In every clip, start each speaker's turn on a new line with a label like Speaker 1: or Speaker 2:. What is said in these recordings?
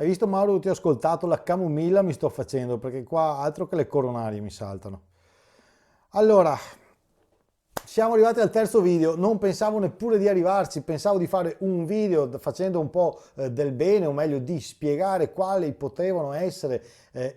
Speaker 1: Hai visto Mauro, ti ho ascoltato, la camomilla mi sto facendo perché qua altro che le coronarie mi saltano. Allora, siamo arrivati al terzo video, non pensavo neppure di arrivarci, pensavo di fare un video facendo un po' del bene, o meglio di spiegare quali potevano essere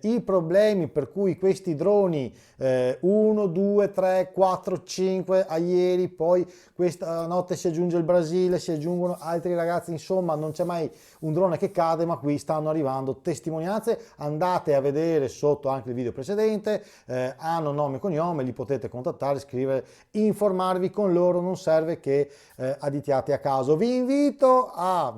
Speaker 1: i problemi per cui questi droni 1, 2, 3, 4, 5 a ieri, poi questa notte si aggiunge il Brasile, si aggiungono altri ragazzi, insomma non c'è mai un drone che cade, ma qui stanno arrivando testimonianze. Andate a vedere sotto anche il video precedente, hanno nome e cognome, li potete contattare, scrivere, informarvi con loro, non serve che additiate a caso. Vi invito a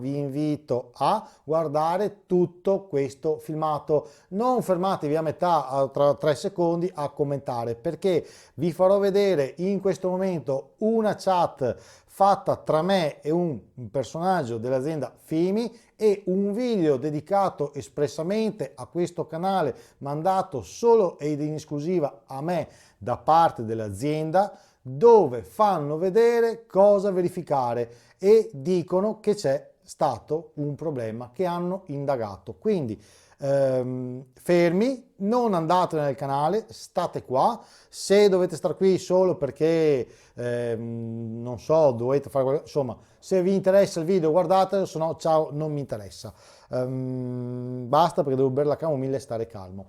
Speaker 1: guardare tutto questo filmato, non fermatevi a metà, tra 3 secondi a commentare, perché vi farò vedere in questo momento una chat fatta tra me e un personaggio dell'azienda FIMI e un video dedicato espressamente a questo canale, mandato solo ed in esclusiva a me da parte dell'azienda, dove fanno vedere cosa verificare e dicono che c'è stato un problema, che hanno indagato. Quindi fermi, non andate nel canale, state qua. Se dovete stare qui solo perché non so, dovete fare qualcosa, insomma, se vi interessa il video guardatelo, se no ciao, non mi interessa. Basta, perché devo bere la camomilla e stare calmo.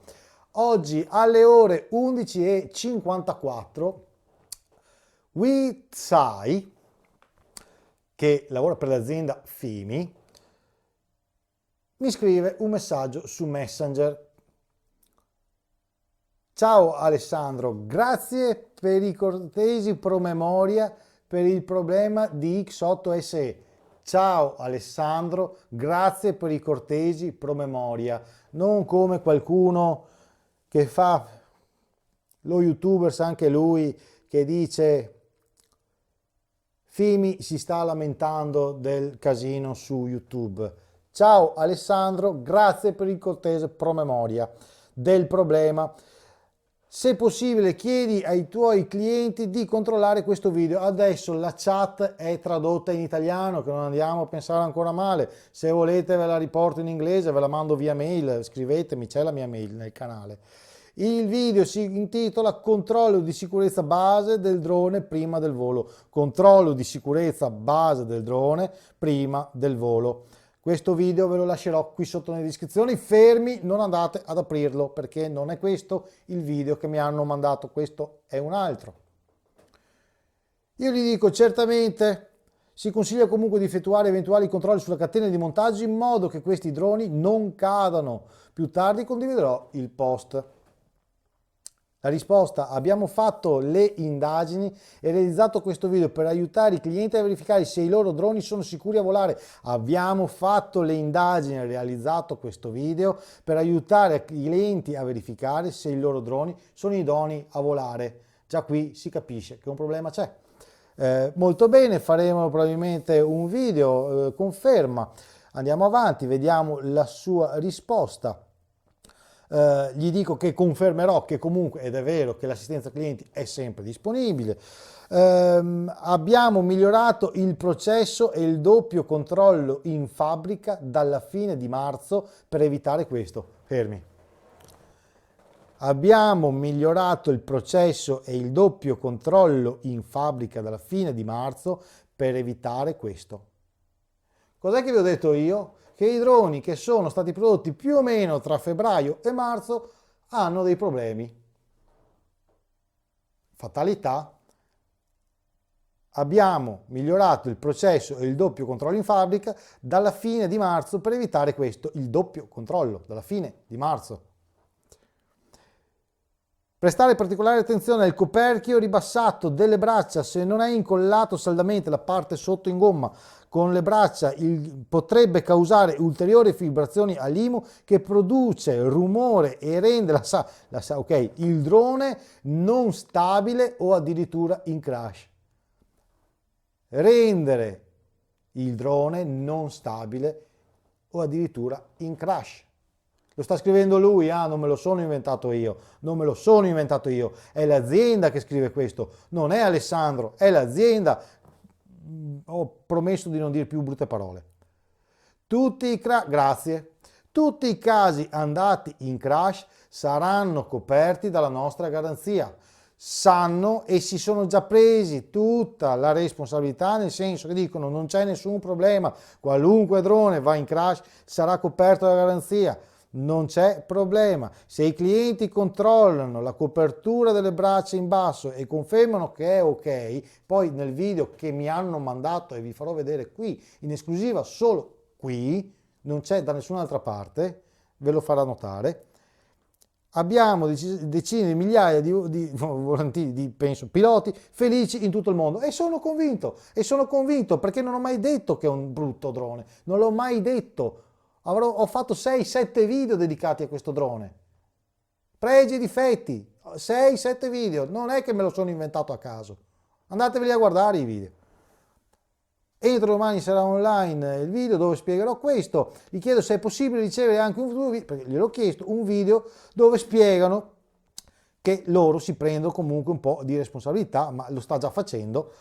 Speaker 1: Oggi alle ore 11:54 Witsai, che lavora per l'azienda FIMI, mi scrive un messaggio su Messenger. Ciao Alessandro, grazie per i cortesi promemoria per il problema di X8 SE. Ciao Alessandro, grazie per i cortesi promemoria. Non come qualcuno che fa lo youtuber, anche lui, che dice Fimi si sta lamentando del casino su YouTube. Ciao Alessandro, grazie per il cortese promemoria del problema. Se possibile chiedi ai tuoi clienti di controllare questo video. Adesso la chat è tradotta in italiano, che non andiamo a pensare ancora male. Se volete ve la riporto in inglese, ve la mando via mail, scrivetemi, c'è la mia mail nel canale. Il video si intitola Controllo di sicurezza base del drone prima del volo. Controllo di sicurezza base del drone prima del volo. Questo video ve lo lascerò qui sotto nelle descrizioni. Fermi, non andate ad aprirlo, perché non è questo il video che mi hanno mandato, questo è un altro. Io gli dico: certamente si consiglia comunque di effettuare eventuali controlli sulla catena di montaggio in modo che questi droni non cadano. Più tardi condividerò il post. La risposta: abbiamo fatto le indagini e realizzato questo video per aiutare i clienti a verificare se i loro droni sono sicuri a volare. Abbiamo fatto le indagini e realizzato questo video per aiutare i clienti a verificare se i loro droni sono idonei a volare. Già qui si capisce che un problema c'è. Molto bene, faremo probabilmente un video conferma. Andiamo avanti, vediamo la sua risposta. Gli dico che confermerò che comunque, ed è vero, che l'assistenza clienti è sempre disponibile. Abbiamo migliorato il processo e il doppio controllo in fabbrica dalla fine di marzo per evitare questo. Fermi. Abbiamo migliorato il processo e il doppio controllo in fabbrica dalla fine di marzo per evitare questo. Cos'è che vi ho detto io? Che i droni che sono stati prodotti più o meno tra febbraio e marzo hanno dei problemi. Fatalità. Abbiamo migliorato il processo e il doppio controllo in fabbrica dalla fine di marzo per evitare questo, il doppio controllo dalla fine di marzo. Prestare particolare attenzione al coperchio ribassato delle braccia. Se non è incollato saldamente la parte sotto in gomma con le braccia, potrebbe causare ulteriori vibrazioni all'IMU che produce rumore e rende il drone non stabile o addirittura in crash. Rendere il drone non stabile o addirittura in crash. Lo sta scrivendo lui, non me lo sono inventato io, non me lo sono inventato io, è l'azienda che scrive questo, non è Alessandro, è l'azienda. Ho promesso di non dire più brutte parole. Grazie. Tutti i casi andati in crash saranno coperti dalla nostra garanzia. Sanno e si sono già presi tutta la responsabilità, nel senso che dicono non c'è nessun problema, qualunque drone va in crash sarà coperto dalla garanzia. Non c'è problema. Se i clienti controllano la copertura delle braccia in basso e confermano che è ok, poi nel video che mi hanno mandato e vi farò vedere qui in esclusiva solo qui, non c'è da nessun'altra parte, ve lo farà notare. Abbiamo decine di migliaia di volantini, penso, piloti felici in tutto il mondo e sono convinto perché non ho mai detto che è un brutto drone, non l'ho mai detto. Ho fatto 6-7 video dedicati a questo drone, pregi e difetti, 6-7 video, non è che me lo sono inventato a caso, andateveli a guardare i video. Entro domani sarà online il video dove spiegherò questo. Gli chiedo se è possibile ricevere anche un video, perché gliel'ho chiesto, un video dove spiegano che loro si prendono comunque un po' di responsabilità, ma lo sta già facendo.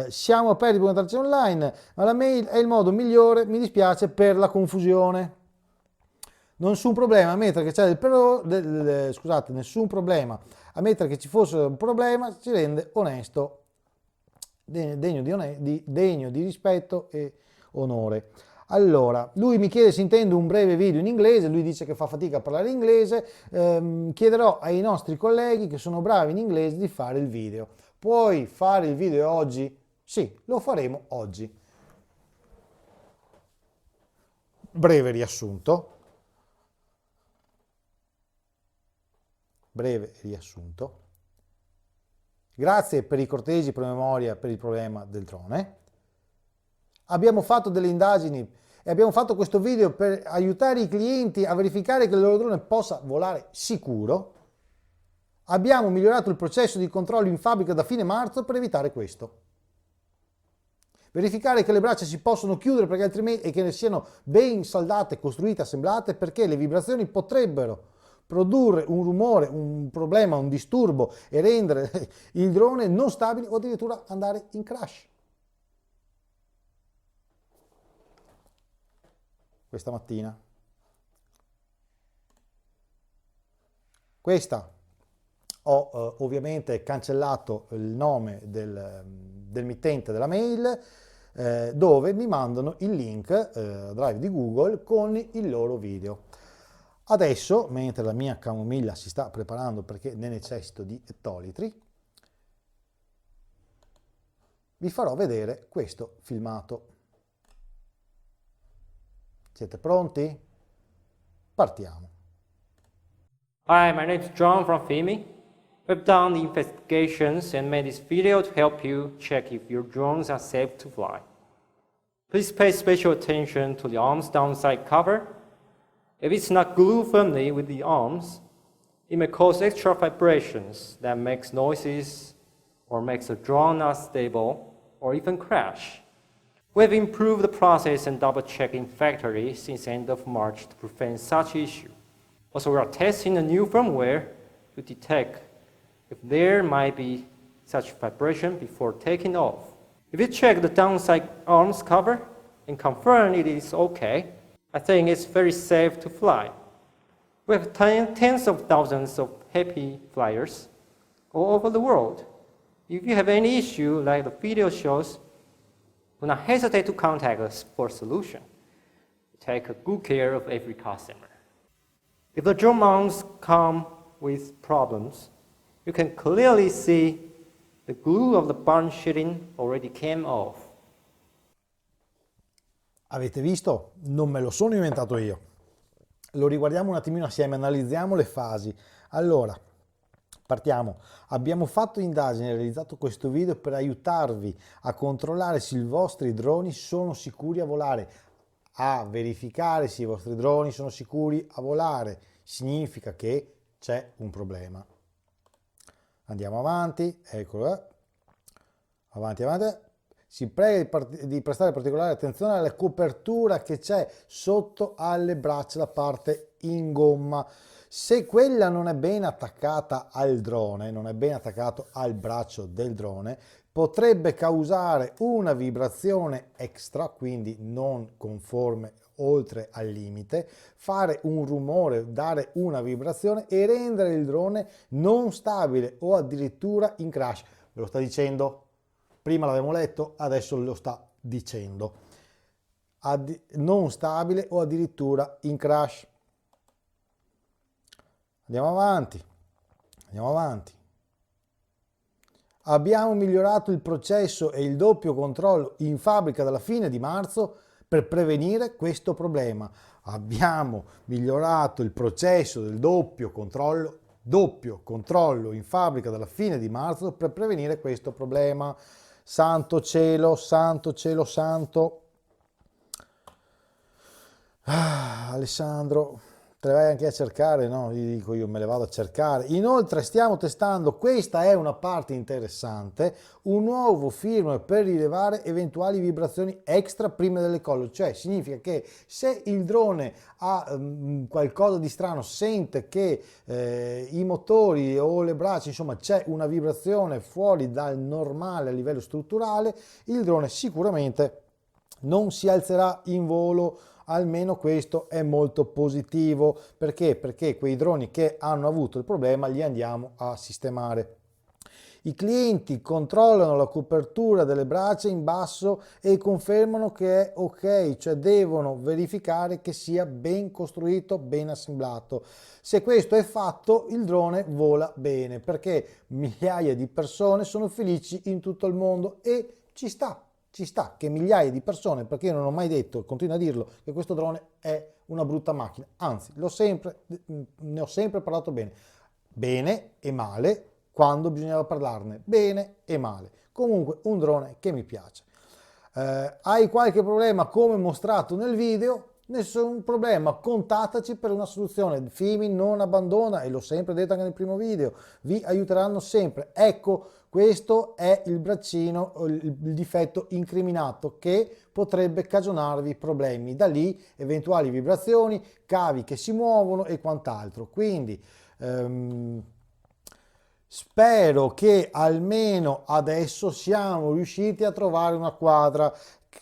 Speaker 1: Siamo aperti per una trazione online, ma la mail è il modo migliore, mi dispiace per la confusione. Nessun problema, ammettere che c'è nessun problema, ammettere che ci fosse un problema ci rende onesto, degno di rispetto e onore. Allora, lui mi chiede se intendo un breve video in inglese, lui dice che fa fatica a parlare inglese, chiederò ai nostri colleghi che sono bravi in inglese di fare il video. Puoi fare il video oggi? Sì, lo faremo oggi. Breve riassunto. Grazie per i cortesi promemoria per il problema del drone. Abbiamo fatto delle indagini e abbiamo fatto questo video per aiutare i clienti a verificare che il loro drone possa volare sicuro. Abbiamo migliorato il processo di controllo in fabbrica da fine marzo per evitare questo. Verificare che le braccia si possono chiudere perché altrimenti, e che siano ben saldate, costruite, assemblate, perché le vibrazioni potrebbero produrre un rumore, un problema, un disturbo e rendere il drone non stabile o addirittura andare in crash. Questa mattina. Ho ovviamente cancellato il nome del mittente della mail dove mi mandano il link Drive di Google con il loro video. Adesso, mentre la mia camomilla si sta preparando perché ne necessito di ettolitri, vi farò vedere questo filmato. Siete pronti? Partiamo.
Speaker 2: Hi, my name is John from FIMI. We've done the investigations and made this video to help you check if your drones are safe to fly. Please pay special attention to the arm's downside cover. If it's not glued firmly with the arms, it may cause extra vibrations that makes noises or makes the drone not stable or even crash. We've improved the process and double-checked in factory since end of March to prevent such issue. Also, we are testing a new firmware to detect if there might be such vibration before taking off. If you check the downside arms cover and confirm it is okay, I think it's very safe to fly. We have tens of thousands of happy flyers all over the world. If you have any issue like the video shows, do not hesitate to contact us for a solution. We take good care of every customer. If the drone mounts come with problems, you can clearly see the glue of the barn sheeting already came off.
Speaker 1: Avete visto? Non me lo sono inventato io. Lo riguardiamo un attimino assieme, analizziamo le fasi. Allora, partiamo. Abbiamo fatto indagini e realizzato questo video per aiutarvi a controllare se i vostri droni sono sicuri a volare, a verificare se i vostri droni sono sicuri a volare. Significa che c'è un problema. Andiamo avanti, eccolo, avanti. Si prega di prestare particolare attenzione alla copertura che c'è sotto alle braccia, la parte in gomma. Se quella non è ben attaccata al drone, non è ben attaccato al braccio del drone, potrebbe causare una vibrazione extra, quindi non conforme oltre al limite, fare un rumore, dare una vibrazione e rendere il drone non stabile o addirittura in crash. Ve lo sta dicendo? Prima l'avevamo letto, adesso lo sta dicendo. Non stabile o addirittura in crash. Andiamo avanti. Andiamo avanti. Abbiamo migliorato il processo e il doppio controllo in fabbrica dalla fine di marzo per prevenire questo problema. Abbiamo migliorato il processo del doppio controllo in fabbrica dalla fine di marzo per prevenire questo problema. Santo cielo, santo cielo, santo. Alessandro, te le vai anche a cercare? No, gli dico io, me le vado a cercare. Inoltre stiamo testando, questa è una parte interessante, un nuovo firmware per rilevare eventuali vibrazioni extra prima del decollo. Cioè significa che se il drone ha qualcosa di strano, sente che i motori o le braccia, insomma c'è una vibrazione fuori dal normale a livello strutturale, il drone sicuramente non si alzerà in volo. Almeno questo è molto positivo. Perché? Perché quei droni che hanno avuto il problema li andiamo a sistemare. I clienti controllano la copertura delle braccia in basso e confermano che è ok, cioè devono verificare che sia ben costruito, ben assemblato. Se questo è fatto, il drone vola bene, perché migliaia di persone sono felici in tutto il mondo e ci sta che migliaia di persone, perché io non ho mai detto, continuo a dirlo, che questo drone è una brutta macchina, anzi ne ho sempre parlato bene e male, quando bisognava parlarne, bene e male. Comunque un drone che mi piace. Hai qualche problema come mostrato nel video? Nessun problema, contattaci per una soluzione. Fimi non abbandona, e l'ho sempre detto anche nel primo video, vi aiuteranno sempre. Ecco, questo è il braccino, il difetto incriminato che potrebbe cagionarvi problemi. Da lì eventuali vibrazioni, cavi che si muovono e quant'altro. Quindi spero che almeno adesso siamo riusciti a trovare una quadra.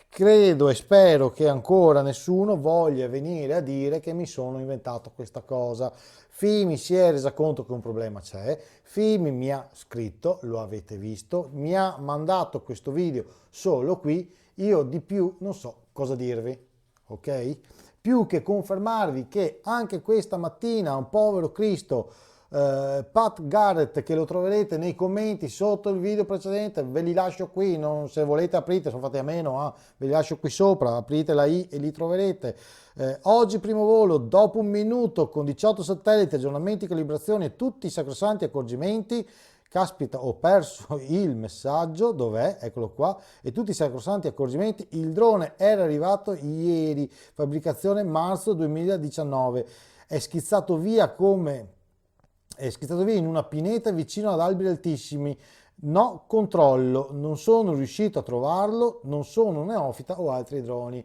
Speaker 1: Credo e spero che ancora nessuno voglia venire a dire che mi sono inventato questa cosa. Fimi si è resa conto che un problema c'è, Fimi mi ha scritto, lo avete visto, mi ha mandato questo video solo qui, io di più non so cosa dirvi, ok? Più che confermarvi che anche questa mattina un povero Cristo, Pat Garrett, che lo troverete nei commenti sotto il video precedente, ve li lascio qui, se volete aprite, sono fatti a meno, ve li lascio qui sopra, aprite la i e li troverete. Oggi primo volo, dopo un minuto, con 18 satelliti, aggiornamenti, calibrazioni e tutti i sacrosanti accorgimenti. Caspita, ho perso il messaggio, dov'è? Eccolo qua, e tutti i sacrosanti accorgimenti. Il drone era arrivato ieri, fabbricazione marzo 2019, è schizzato via in una pineta vicino ad alberi altissimi. No controllo, non sono riuscito a trovarlo, non sono un neofita o altri droni.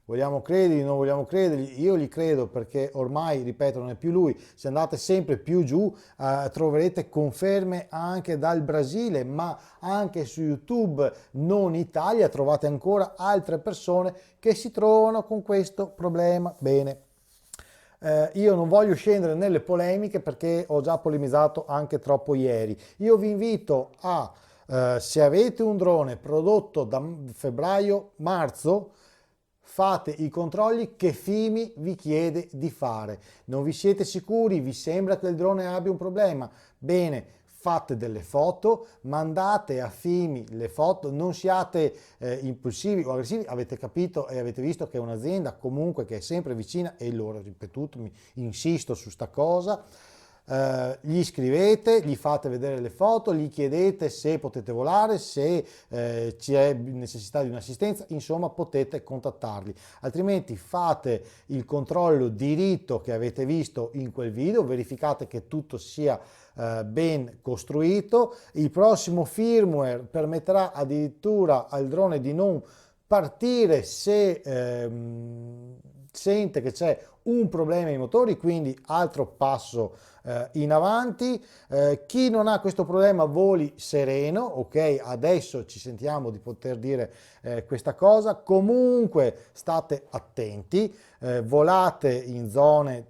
Speaker 1: Vogliamo crederli, non vogliamo crederli? Io li credo, perché ormai, ripeto, non è più lui. Se andate sempre più giù troverete conferme anche dal Brasile, ma anche su YouTube, non Italia, trovate ancora altre persone che si trovano con questo problema. Bene. Io non voglio scendere nelle polemiche perché ho già polemizzato anche troppo ieri. Io vi invito se avete un drone prodotto da febbraio-marzo, fate i controlli che Fimi vi chiede di fare. Non vi siete sicuri? Vi sembra che il drone abbia un problema? Bene, fate delle foto, mandate a Fimi le foto, non siate impulsivi o aggressivi. Avete capito e avete visto che è un'azienda comunque che è sempre vicina, e l'ho ripetuto, insisto su sta cosa. Gli scrivete, gli fate vedere le foto, gli chiedete se potete volare, se c'è necessità di un'assistenza, insomma potete contattarli. Altrimenti fate il controllo di rito che avete visto in quel video, verificate che tutto sia ben costruito. Il prossimo firmware permetterà addirittura al drone di non partire se sente che c'è un problema ai motori, quindi altro passo in avanti. Chi non ha questo problema voli sereno, ok? Adesso ci sentiamo di poter dire questa cosa. Comunque state attenti, volate in zone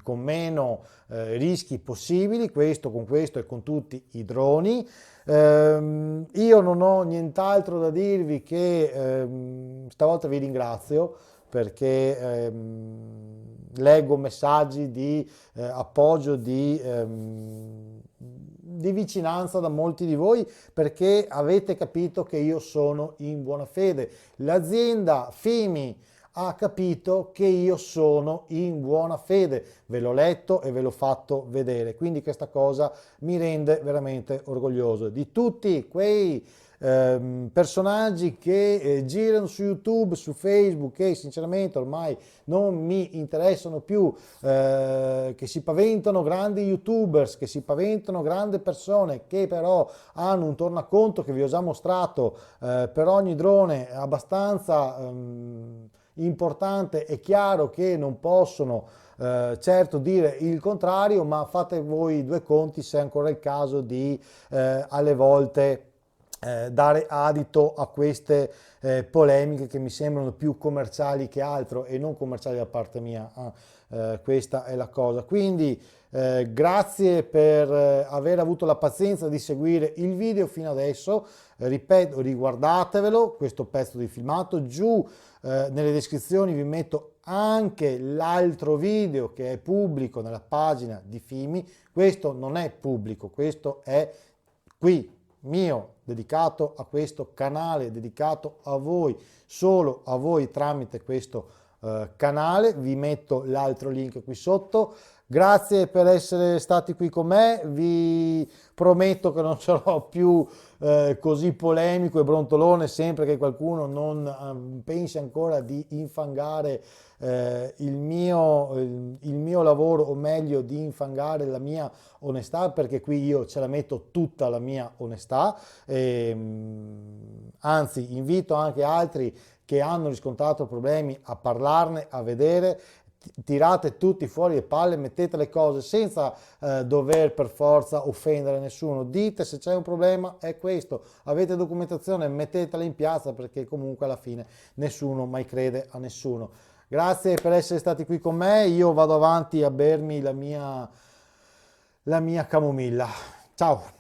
Speaker 1: con meno rischi possibili, questo con questo e con tutti i droni. Io non ho nient'altro da dirvi che stavolta vi ringrazio perché leggo messaggi di appoggio, di vicinanza da molti di voi perché avete capito che io sono in buona fede. L'azienda FIMI ha capito che io sono in buona fede, ve l'ho letto e ve l'ho fatto vedere, quindi questa cosa mi rende veramente orgoglioso di tutti quei personaggi che girano su YouTube, su Facebook, che sinceramente ormai non mi interessano più, che si paventano grandi YouTubers, che si paventano grandi persone, che però hanno un tornaconto che vi ho già mostrato per ogni drone abbastanza importante. È chiaro che non possono certo dire il contrario, ma fate voi due conti se è ancora il caso di alle volte dare adito a queste polemiche che mi sembrano più commerciali che altro e non commerciali da parte mia. Questa è la cosa. Quindi grazie per aver avuto la pazienza di seguire il video fino adesso. Ripeto, riguardatevelo questo pezzo di filmato. Giù nelle descrizioni vi metto anche l'altro video che è pubblico nella pagina di FIMI. Questo non è pubblico, questo è qui mio, dedicato a questo canale, dedicato a voi, solo a voi tramite questo canale. Vi metto l'altro link qui sotto. Grazie per essere stati qui con me, vi prometto che non sarò più così polemico e brontolone sempre che qualcuno non pensi ancora di infangare il mio lavoro, o meglio di infangare la mia onestà, perché qui io ce la metto tutta la mia onestà. Anzi, invito anche altri che hanno riscontrato problemi a parlarne, a vedere. Tirate tutti fuori le palle, mettete le cose senza dover per forza offendere nessuno. Dite se c'è un problema è questo, avete documentazione, mettetela in piazza, perché comunque alla fine nessuno mai crede a nessuno. Grazie per essere stati qui con me, io vado avanti a bermi la mia camomilla. Ciao!